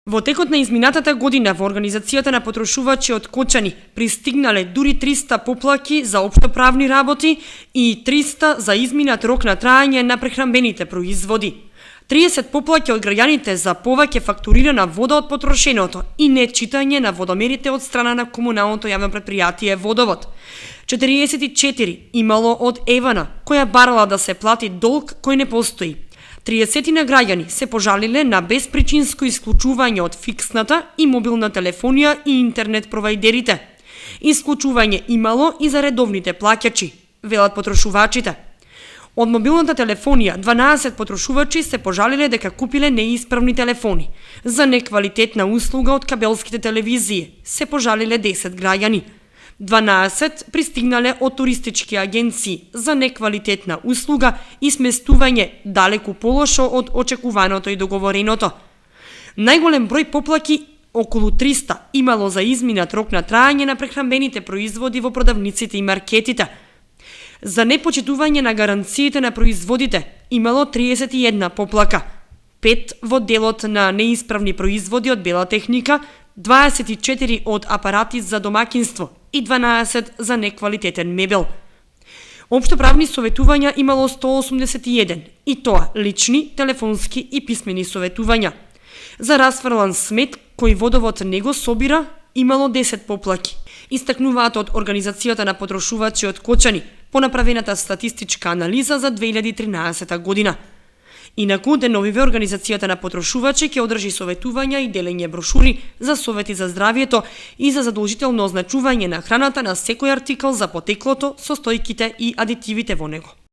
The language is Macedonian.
Во текот на изминатата година во Организацијата на потрошувачи од Кочани пристигнале дури 300 поплаки за општоправни работи и 300 за изминат рок на траење на прехранбените производи. 30 поплаки од граѓаните за повеќе фактурирана вода од потрошеното и нечитање на водомерите од страна на комуналното јавно претпријатие Водовод. 44 имало од Евана, која барала да се плати долг кој не постои. 30 на граѓани се пожалиле на беспричинско исклучување од фиксната и мобилна телефонија и интернет провајдерите. Исклучување имало и за редовните плаќачи, велат потрошувачите. Од мобилната телефонија 12 потрошувачи се пожалиле дека купиле неисправни телефони. За неквалитетна услуга од кабелските телевизии се пожалиле 10 граѓани. 12 пристигнале од туристички агенции за неквалитетна услуга и сместување далеку полошо од очекуваното и договореното. Најголем број поплаки, околу 300, имало за изминат рок на траење на прехранбените производи во продавниците и маркетите. За непочитување на гаранциите на производите имало 31 поплака, 5 во делот на неисправни производи од бела техника, 24 од апарати за домакинство и 12 за неквалитетен мебел. Општоправни советувања имало 181, и тоа лични, телефонски и писмени советувања. За расфрлан смет кој Водовод не го собира имало 10 поплаки. Истакнуваат од Организацијата на потрошувачи од Кочани по направената статистичка анализа за 2013 година. Инаку, деновиве Организацијата на потрошувачи ќе одржи советувања и делење брошури за совети за здравието и за задолжително означување на храната на секој артикал за потеклото, состојките и адитивите во него.